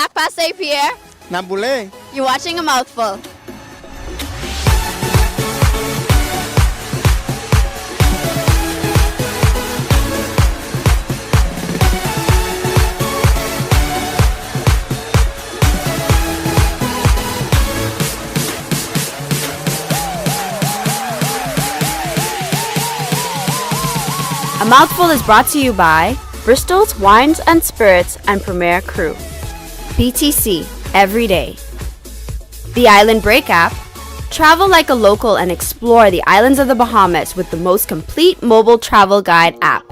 Sac passe, Pierre? Naboule. You're watching A Mouthful. A Mouthful is brought to you by Bristol's Wines and Spirits and Premier Crew. BTC, every day. The Island Break app. Travel like a local and explore the islands of the Bahamas with the most complete mobile travel guide app.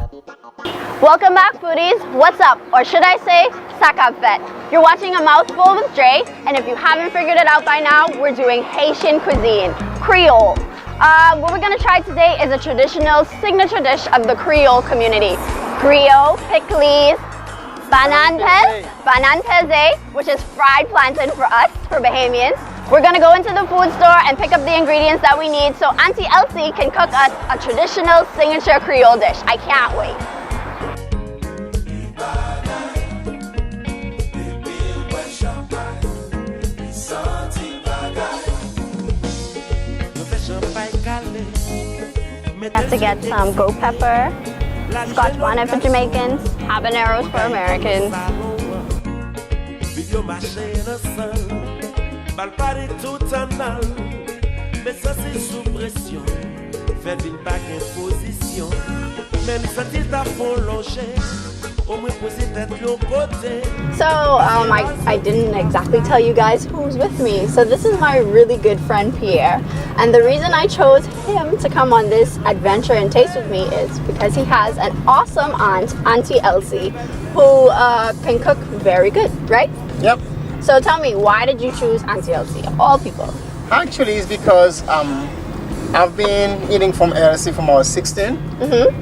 Welcome back, foodies. What's up? Or should I say, Sakapvet. You're watching A Mouthful with Dre, and if you haven't figured it out by now, we're doing Haitian cuisine, Creole. What we're gonna try today is a traditional signature dish of the Creole community. Griot, pikliz, banan peze, which is fried plantain for us, for Bahamians. We're gonna go into the food store and pick up the ingredients that we need so Auntie Elsie can cook us a traditional signature Creole dish. I can't wait. Have to get some goat pepper, Scotch bonnet for Jamaicans, habaneros for Americans. So I didn't exactly tell you guys who's with me. So this is my really good friend Pierre, and the reason I chose him to come on this adventure and taste with me is because he has an awesome aunt, Auntie Elsie, who can cook very good, right? Yep. So tell me, why did you choose Auntie Elsie of all people? Actually, it's because I've been eating from Elsie from I was 16,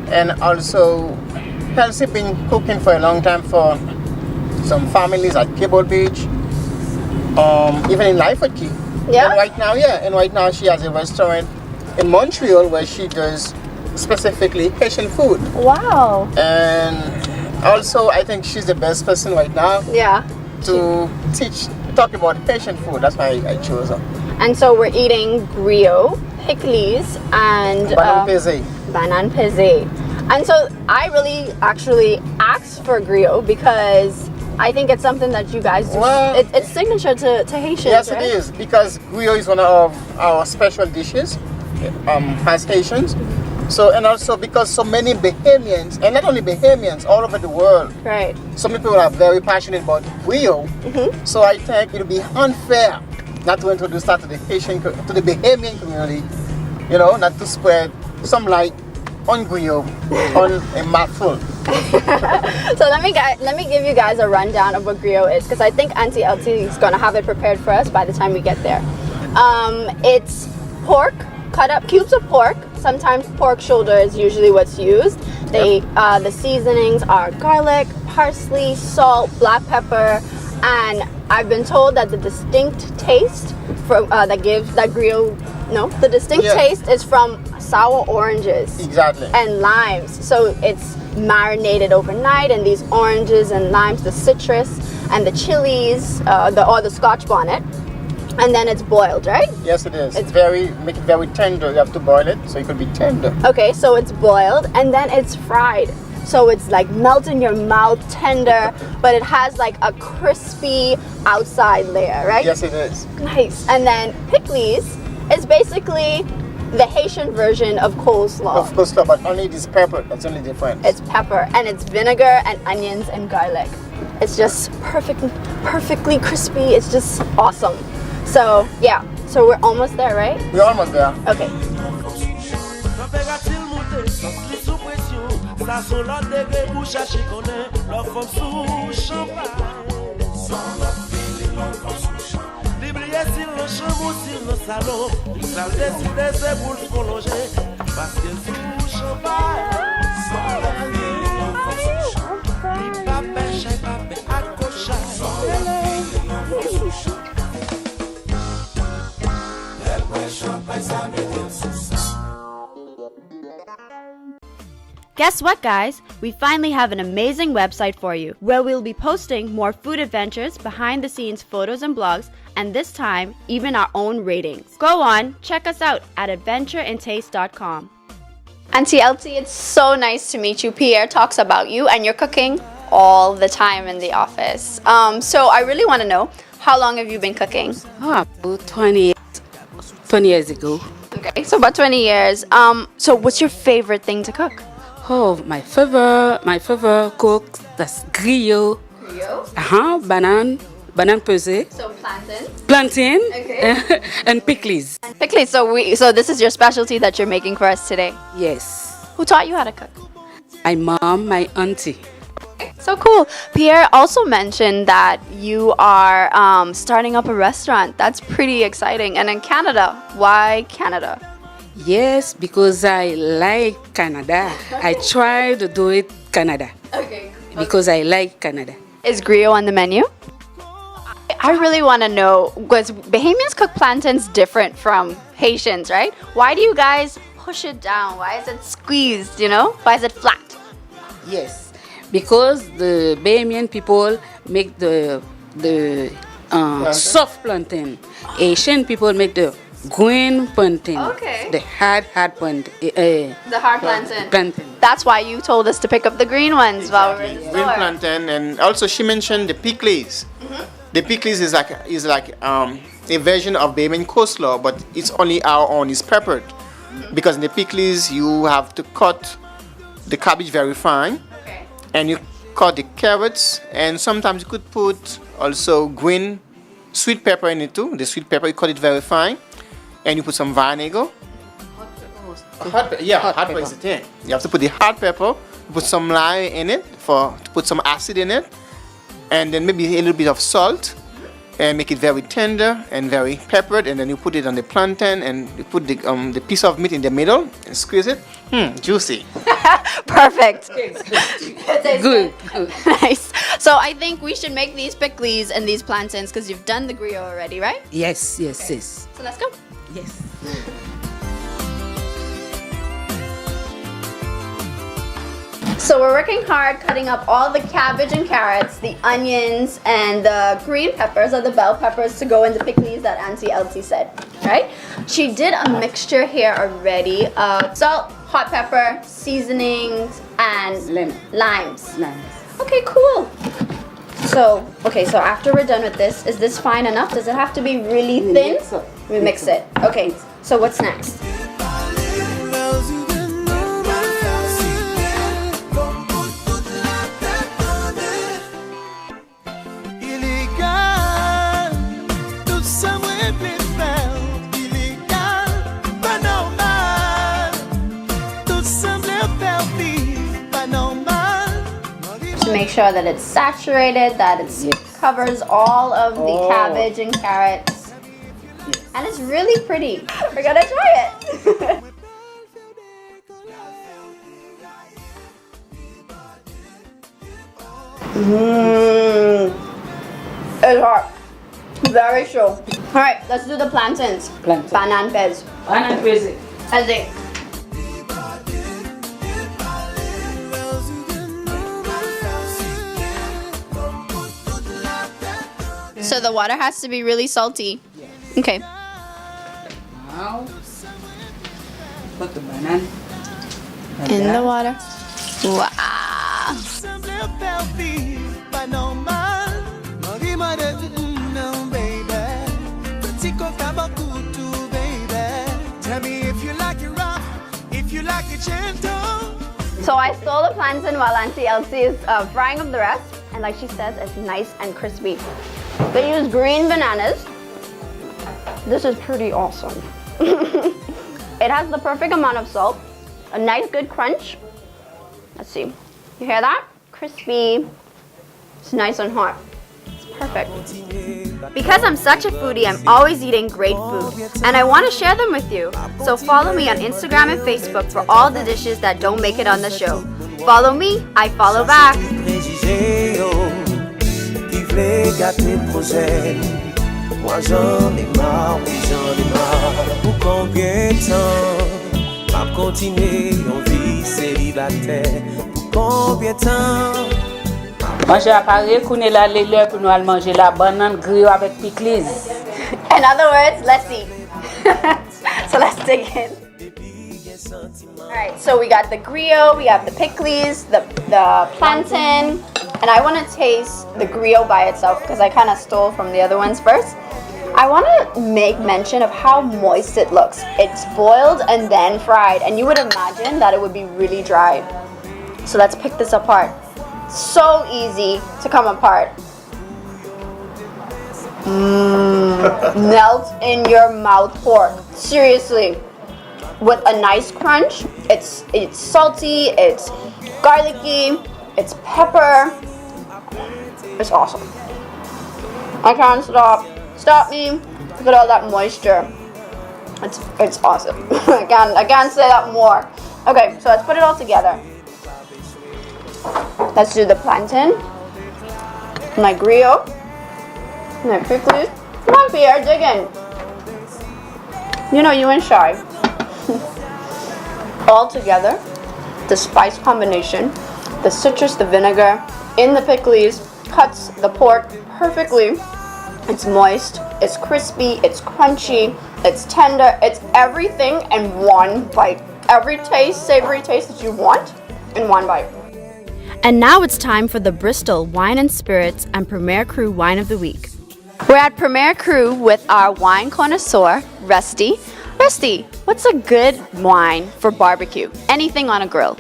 and also Elsie been cooking for a long time for some families at Cable Beach, even in Life Key. Yeah. And right now she has a restaurant in Montreal where she does specifically Haitian food. Wow. And also I think she's the best person right now. Yeah. To talk about Haitian food. That's why I chose her. And so we're eating griot, pikliz, and banan peze. And so I really actually asked for griot because I think it's something that you guys do. Well, it's signature to Haitians. Yes, right? it is, because griot is one of our special dishes as Haitians. So, and also because so many Bahamians, and not only Bahamians, all over the world, right? So many people are very passionate about griot. So I think it would be unfair not to introduce that to the Bahamian community, you know, not to spread some light on griot on a mouthful. So let me give you guys a rundown of what griot is, because I think Auntie Elsie is going to have it prepared for us by the time we get there. It's pork, cut up cubes of pork. Sometimes pork shoulder is usually what's used. The seasonings are garlic, parsley, salt, black pepper, and I've been told that the distinct taste from the distinct taste is from sour oranges. Exactly. And limes. So it's marinated overnight, and these oranges and limes, the citrus and the chilies, the Scotch bonnet, and then it's boiled, right? Yes, it is. Make it very tender. You have to boil it so it could be tender. Okay, so it's boiled and then it's fried. So it's like melt in your mouth, tender, but it has like a crispy outside layer, right? Yes, it is. Nice. And then pikliz is basically the Haitian version of coleslaw. Of coleslaw, but only this pepper. That's only different. It's pepper, and it's vinegar and onions and garlic. It's just perfectly crispy. It's just awesome. So yeah, so we're almost there, right? We're almost there. Okay. Guess what, guys? We finally have an amazing website for you where we'll be posting more food adventures, behind the scenes photos and blogs, and this time, even our own ratings. Go on, check us out at adventureintaste.com. Auntie Elsie, it's so nice to meet you. Pierre talks about you and your cooking all the time in the office. So I really want to know, how long have you been cooking? About 20 years ago. Okay, so about 20 years. So what's your favorite thing to cook? Oh, my favorite cook, that's Griot. Griot? Banan peze. So plantain. Plantain. Okay. And pikliz. Pikliz, so this is your specialty that you're making for us today. Yes. Who taught you how to cook? My mom, my auntie. So cool. Pierre also mentioned that you are starting up a restaurant. That's pretty exciting. And in Canada, why Canada? Yes, because I like Canada. I try to do it Canada. Okay. Because I like Canada. Is griot on the menu? I really want to know, because Bahamians cook plantains different from Haitians, right? Why do you guys push it down? Why is it squeezed, Why is it flat? Yes, because the Bahamian people make the soft plantain. Asian people make the green plantain. Okay. The hard plantain. The hard plantain. Plantain. That's why you told us to pick up the green ones while we were in the store. Green plantain, and also she mentioned the pikliz. The pikliz is like a version of Bahamian coleslaw, but it's only our own. It's peppered, because in the pikliz you have to cut the cabbage very fine, Okay. and you cut the carrots, and sometimes you could put also green sweet pepper in it too. The sweet pepper, you cut it very fine, and you put some vinegar. Hot pepper is the thing. You have to put the hot pepper, put some lime in it to put some acid in it, and then maybe a little bit of salt, and make it very tender and very peppered, and then you put it on the plantain, and you put the piece of meat in the middle and squeeze it. Juicy. Perfect. Good. Nice. So I think we should make these pikliz and these plantains because you've done the griot already, right? Yes. So let's go. Yes. So we're working hard cutting up all the cabbage and carrots, the onions, and the green peppers or the bell peppers to go in the pikliz that Auntie Elsie said, right? She did a mixture here already of salt, hot pepper, seasonings, and limes. Okay, cool. So after we're done with this, is this fine enough? Does it have to be really thin? We mix it. Okay, so what's next? To make sure that it's saturated, that it covers all of the cabbage and carrots. And it's really pretty. We're gonna try it. It's hot. Very sure. Alright, let's do the plantains. Banan peze. Banan peze. Peze. So the water has to be really salty. Yes. Okay. Now, put the banan In the water. Wow. So I stole the plantain while Auntie Elsie is frying up the rest. And like she says, it's nice and crispy. They use green bananas. This is pretty awesome. It has the perfect amount of salt, a nice good crunch. Let's see. You hear that? Crispy. It's nice and hot. It's perfect. Because I'm such a foodie, I'm always eating great food, and I want to share them with you. So follow me on Instagram and Facebook for all the dishes that don't make it on the show. Follow me, I follow back. Moi j'en ai marre, oui j'en ai marre. Pour combien de temps m'a continué en vie célibataire. Pour combien de temps? Manger à Paris, qu'on est là, l'heure pour nous aller manger la banane griot avec pikliz. In other words, let's eat. So let's dig in. Alright, so we got the griot, we have the pikliz, the plantain, and I want to taste the griot by itself because I kind of stole from the other ones first. I want to make mention of how moist it looks. It's boiled and then fried, and you would imagine that it would be really dry. So let's pick this apart. So easy to come apart. Melt in your mouth pork. Seriously. With a nice crunch. It's salty, it's garlicky, it's pepper. It's awesome. I can't stop me. Look at all that moisture. It's awesome. I can't say that more. Okay, so let's put it all together. Let's do the plantain, my griot, my pikliz. Come on, Pierre, dig in. You know you ain't shy. All together, the spice combination, the citrus, the vinegar, in the pikliz, cuts the pork perfectly. It's moist, it's crispy, it's crunchy, it's tender, it's everything in one bite. Every taste, savory taste that you want in one bite. And now it's time for the Bristol Wine and Spirits and Premier Cru Wine of the Week. We're at Premier Cru with our wine connoisseur, Rusty. Rusty, what's a good wine for barbecue? Anything on a grill?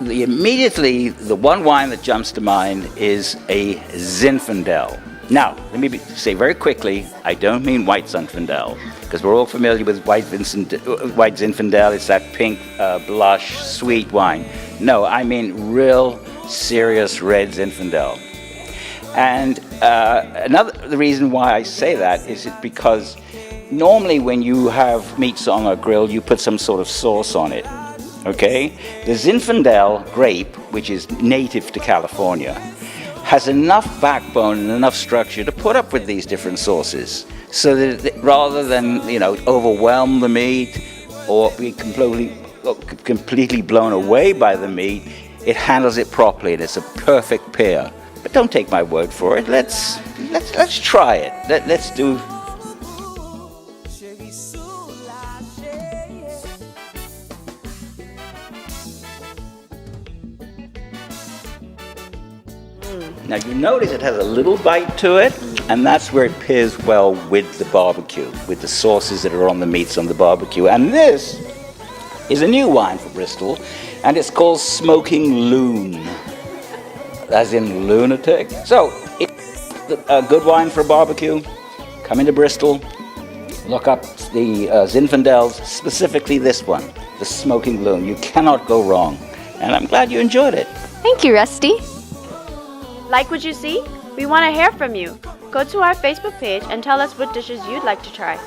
Immediately, the one wine that jumps to mind is a Zinfandel. Now, let me say very quickly, I don't mean white Zinfandel, because we're all familiar with white Zinfandel. It's that pink, blush, sweet wine. No, I mean real, serious red Zinfandel. And the reason why I say that is because normally when you have meats on a grill, you put some sort of sauce on it, okay? The Zinfandel grape, which is native to California, has enough backbone and enough structure to put up with these different sauces, so that rather than, overwhelm the meat or be completely blown away by the meat, it handles it properly, and it's a perfect pair. But don't take my word for it. Let's try it. Let's do. Now you notice it has a little bite to it, and that's where it pairs well with the barbecue, with the sauces that are on the meats on the barbecue. And this is a new wine for Bristol, and it's called Smoking Loon, as in lunatic. So, it's a good wine for a barbecue. Come into Bristol, look up the Zinfandels, specifically this one, the Smoking Loon. You cannot go wrong, and I'm glad you enjoyed it. Thank you, Rusty. Like what you see? We want to hear from you. Go to our Facebook page and tell us what dishes you'd like to try.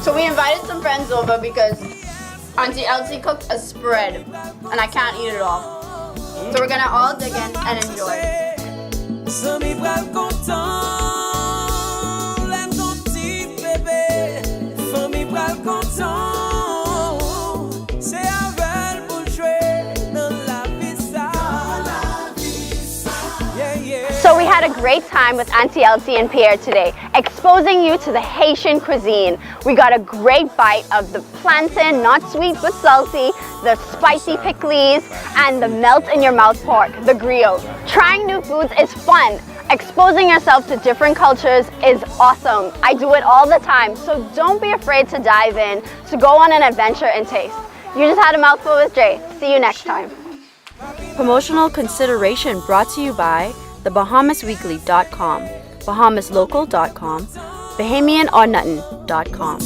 So we invited some friends over because Auntie Elsie cooked a spread and I can't eat it all. So we're gonna all dig in and enjoy. So we had a great time with Auntie Elsie and Pierre today, exposing you to the Haitian cuisine. We got a great bite of the plantain, not sweet but salty, the spicy pikliz, and the melt-in-your-mouth pork, the griot. Trying new foods is fun. Exposing yourself to different cultures is awesome. I do it all the time, so don't be afraid to dive in, to go on an adventure and taste. You just had a mouthful with Dre. See you next time. Promotional consideration brought to you by TheBahamasWeekly.com, BahamasLocal.com, BahamianOrNuttin.com.